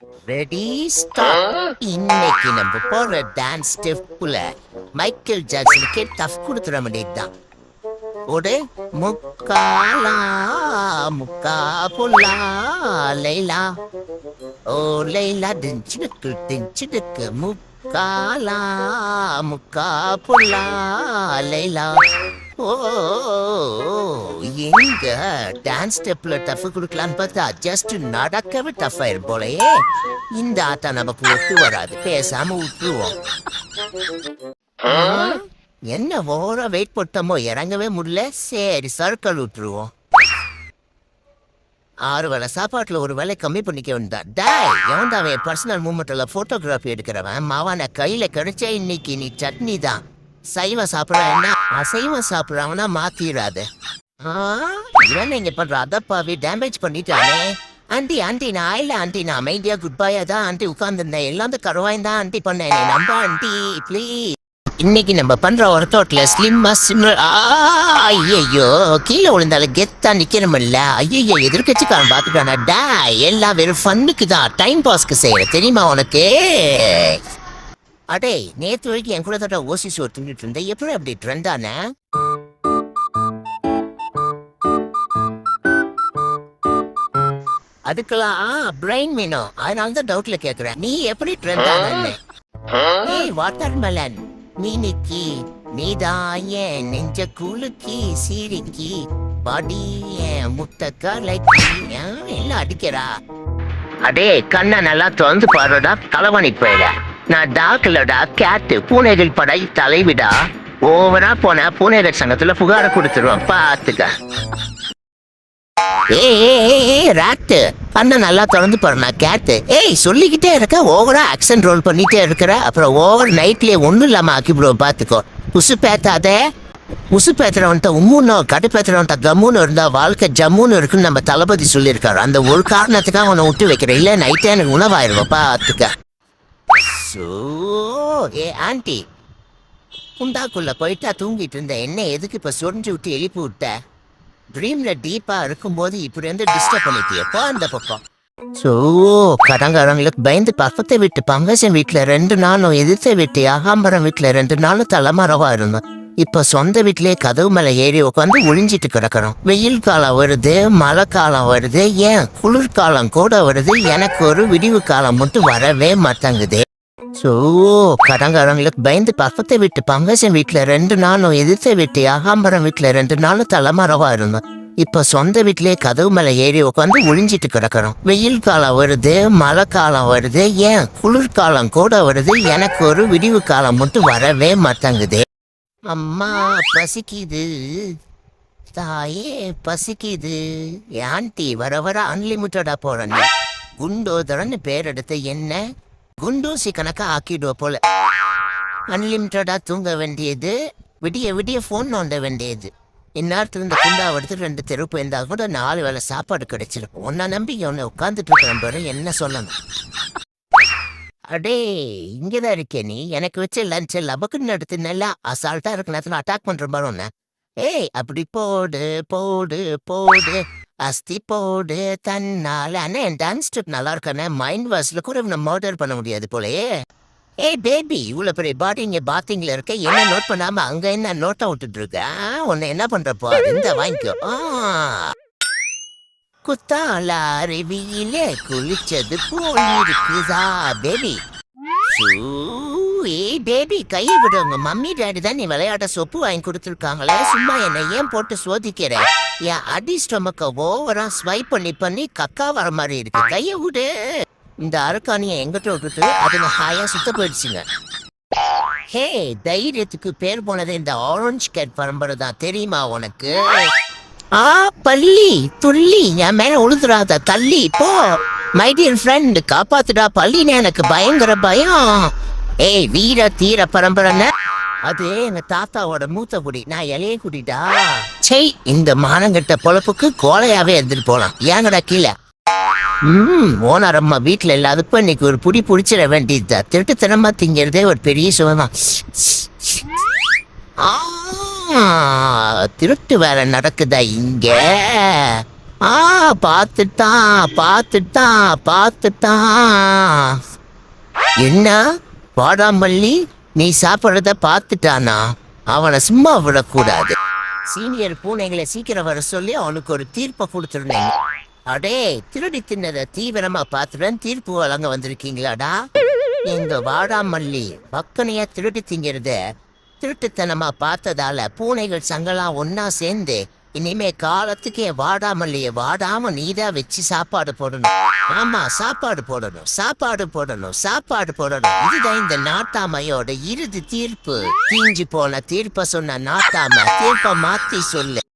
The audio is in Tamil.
Ready start. இன்னைக்கு நம்ம போற டான்ஸ் ஸ்டெப்ல மைக்கேல் ஜாக்சனுக்கே டஃப் கொடுத்துட வேண்டியதுதான். ஒரு முக்காலா முக்கா புல்லா லைலா ஓ லைலா திஞ்சிடுக்கு முக்காலா முக்கா புல்லா லைலா. ஓ எங்க டான்ஸ் ஸ்டெப்ல டஃப் கொடுக்கலான்னு பார்த்தா ஜஸ்ட் நடக்கவே டஃப் ஆயிரும் போலயே. இந்த ஆட்டம் நமக்கு ஒத்து வராது, பேசாம விட்டுருவோம். என்ன ஓவரா வெயிட் போட்டோமோ இறங்கவே முடியல. சரி சர்க்கிள் விட்டுருவோம். 6 வேளை சாப்பாட்டுல ஒரு வேலை கம்மி பண்ணிக்க வேண்டாம். டாய் எவன்டா அவன் பர்சனல் மூமெண்ட்ல போட்டோகிராஃபி எடுக்கிறவன் மாவான கையில கிடைச்சா இன்னைக்கு நீ சட்னி தான். சைவம் சாப்பிட்றான் என்ன அசைவம் சாப்பிட்றாங்கன்னா மாத்திராது. இவன் இங்க பண்ற அதப்பாவி டேமேஜ் பண்ணிட்டானே. ஆண்டி ஆண்டி நான் இல்ல ஆண்டி, நான் அமைதியா குட் பாயா தான் ஆண்டி உட்கார்ந்துருந்தேன். எல்லாம் கருவாய் தான் ஆண்டி பண்ணேன். நம்ப ஆண்டி ப்ளீஸ். இன்னைக்கு நம்ம பண்ற ஒர்க் அவுட்ல ஸ்லிம்மா சிம்ரல். ஐயோ கீழே விழுந்தாலும் கெத்தா நிக்கிறமில்ல. ஐயோ எதிர்கட்சிக்காரன் பாத்துட்டானா. டா எல்லாம் வெறும் ஃபன்னுக்கு தான், டைம் பாஸ்க்கு செய்யற தெரியுமா உனக்கு? அடே நேற்று வரைக்கும் என் கூட தான் ஓசி சோறு தின்னுட்டு இருந்தேன், எப்படி அப்படி ட்ரெண்ட் ஆன? அதுக்கெல்லாம் பிரெயின் மீனும், அதனால தான் டவுட்ல கேக்குறேன். நீ எப்படி ட்ரெண்ட் ஆன? ஏய் வாட்டர் மெலன் மீனிக்கி நீதான் ஏன் நெஞ்ச குலுக்கி சீரிக்கி பாடி ஏன் முட்டை கலைக்கி எல்லாம் அடிக்கிறா. அடே கண்ணை நல்லா திறந்து பாருடா தலைவணி போயிட. நான் டாக்லடா கேட்டு பூனைகள் படை தலைவிடா. ஓவரா போன பூனைகள் சங்கத்துல புகார கொடுத்துருவோம் பாத்துக்க. ஏய் ராட்டு கண்ணை நல்லா திறந்து பாருண்ணா கேட்டு. ஏய் சொல்லிக்கிட்டே இருக்க, ஓவரா ஆக்சன் ரோல் பண்ணிட்டே இருக்கிற. அப்புறம் ஓவர் நைட்லயே ஒண்ணும் இல்லாம ஆக்கிவிடுவோம் பாத்துக்கோ. உசு பேத்தாதே. உசு பேத்துறவன்ட்ட உம்முன்னு கடுப்பேத்துறவன்ட்ட கம்முன்னு இருந்தா வாழ்க்கை ஜம்முன்னு இருக்குன்னு நம்ம தளபதி சொல்லியிருக்காரு. அந்த ஒரு காரணத்துக்காக உன்னை விட்டு வைக்கிறேன், இல்ல நைட்டே எனக்கு உணவாயிருவோம் பாத்துக்க. ஏ ஆண்டி குண்டாக்குள்ள போயிட்டா தூங்கிட்டு இருந்த என்ன எதுக்கு இப்ப சொரிஞ்சு விட்டு எழுப்பி விட்ட? ட்ரீம்ல டீப்பா இருக்கும்போது இப்படி வந்து டிஸ்டர்ப் பண்ணிட்டியப்போ அந்த பக்கம். சோ கடங்காரங்களுக்கு பயந்து பக்கத்தை விட்டு பங்கசம் வீட்டுல 2 நாளும் எதிர்த்த வீட்டு ஆகாம்பரம் வீட்டுல 2 நாளும் தலைமறைவா இருந்தோம். இப்ப சொந்த வீட்லயே கதவு மேல ஏறி உட்காந்து ஒளிஞ்சிட்டு கிடக்கிறோம். வெயில் காலம் வருது, மழை காலம் வருது, ஏன் குளிர்காலம் கூட வருது. எனக்கு ஒரு விடிவு காலம் மட்டும் வரவே மாட்டாங்குது. சோ கடங்காரங்களுக்கு பயந்து பக்கத்தை விட்டு பங்கசம் வீட்டுல 2 நாளும் எதிர்த்த வீட்டு ஆகாம்பரம் வீட்டுல 2 நாளும் தலைமறைவா இருந்தோம். இப்ப சொந்த வீட்லயே கதவு மேல ஏறி உட்காந்து ஒளிஞ்சிட்டு கிடக்கிறோம். வெயில் காலம் வருது, மழை காலம் வருது, ஏன் குளிர்காலம் கூட வருது. எனக்கு ஒரு விடிவு காலம் மட்டும் வரவே மாட்டாங்குது. அம்மா பசிக்குது, தாயே பசிக்குது. ஆண்டி வர வர அன்லிமிட்டடா போறேன். குண்டோதரன்னு பேர் எடுத்து என்ன குண்டூசி கணக்கா ஆக்கிடுவ போல. அன்லிமிட்டடா தூங்க வேண்டியது, விடிய விடிய போன் நோண்ட வேண்டியது. இந்நேரத்துல இந்த குண்டாவை எடுத்து 2 தெரு போயிருந்தா கூட 4 வேளை சாப்பாடு கிடைச்சிருக்கும். உன்னை நம்பி உன்னை உட்காந்துட்டு இருக்கிற பாரு, என்ன சொல்லணும். அடே இங்கதான் இருக்கே நீ. எனக்கு வச்சு லஞ்ச் லபக்குன்னு எடுத்து நல்லா அசால்ட்டா இருக்க நேரத்துல அட்டாக் பண்ற மாதிரி ஒண்ணு. ஏய் அப்படி போடு போடு போடு அஸ்தி போடு தன்னால. அண்ணா என் டான்ஸ் ஸ்டெப் நல்லா இருக்கானே. மைண்ட் வாஷ்ல கூட இவனை மர்டர் பண்ண முடியாது போலயே. ஏய் பேபி இவ்வளவு பெரிய பாடி இங்க பாத்திங்ல இருக்க, என்ன நோட் பண்ணாம அங்க என்ன நோட்டை விட்டுட்டு இருக்க? உன்னை என்ன பண்றப்போ இந்த வாங்கிக்கோ. குத்தால அருவியிலே குளிச்சது போல் இருக்குதா பேபி. ஏய் பேபி கையை விடுங்க. மம்மி டாடி தான் நீ விளையாட சொப்பு வாங்கி கொடுத்துருக்காங்களே, சும்மா என்ன ஏன் போட்டு சோதிக்கிற? என் அடி ஸ்டொமக்க ஓவரா ஸ்வைப் பண்ணி பண்ணி கக்கா வர மாதிரி இருக்கு. கையை விடு. இந்த அரக்காணியை எங்கிட்ட விட்டுட்டு அதுங்க ஹாயா சுத்த போயிடுச்சுங்க. ஹே தைரியத்துக்கு பேர் போனது இந்த ஆரஞ்சு கேட் பரம்பரை தான், தெரியுமா உனக்கு? பள்ளி துள்ளி என் மேல உழுதுறாத தள்ளி போ. மை டியர் ஃப்ரெண்ட் காப்பாத்துடா. பள்ளின்னு எனக்கு பயங்கர பயம். ஏய் வீர தீர பரம்பரைன்னு அது எங்க தாத்தாவோட மூத்த குடி. நான் இலைய குடிடா. சை இந்த மானங்கட்ட பொழப்புக்கு கோலையாவே இருந்துட்டு போலாம். ஏங்கடா கீழே. ஓனர் அம்மா வீட்டுல இல்லாதப்ப இன்னைக்கு ஒரு புடி புடிச்சிட வேண்டியது. திருட்டுத்தனமா திங்கிறதே ஒரு பெரிய சுகம்தான். திருட்டு வேலை நடக்குதா இங்க? ஆ பார்த்துட்டான். என்ன வாடாமல்லி, நீ சாப்பிட்றத பார்த்துட்டானா? அவனை சும்மா விடக்கூடாது. சீனியர் பூனைகளை சீக்கிரம் வர சொல்லி அவனுக்கு ஒரு தீர்ப்பை கொடுத்துருந்தேன். அடே, திருடி தின்னத தீவிரமா பார்த்துடன் தீர்ப்பு வழங்க வந்திருக்கீங்களாடா? எங்க வாடாமல்லி பக்கனையா திருடி திங்கிறத திருட்டுத்தனமா பார்த்ததால பூனைகள் சங்கலாம் ஒன்னா சேர்ந்து இனிமே காலத்துக்கு என் வாடாமல்லிய வாடாம நீதான் வச்சு சாப்பாடு போடணும். ஆமா, சாப்பாடு போடணும். இதுதான் இந்த நாட்டாமையோட இறுதி தீர்ப்பு. தீஞ்சு போன தீர்ப்ப சொன்ன நாட்டாம தீர்ப்ப மாத்தி சொல்லு.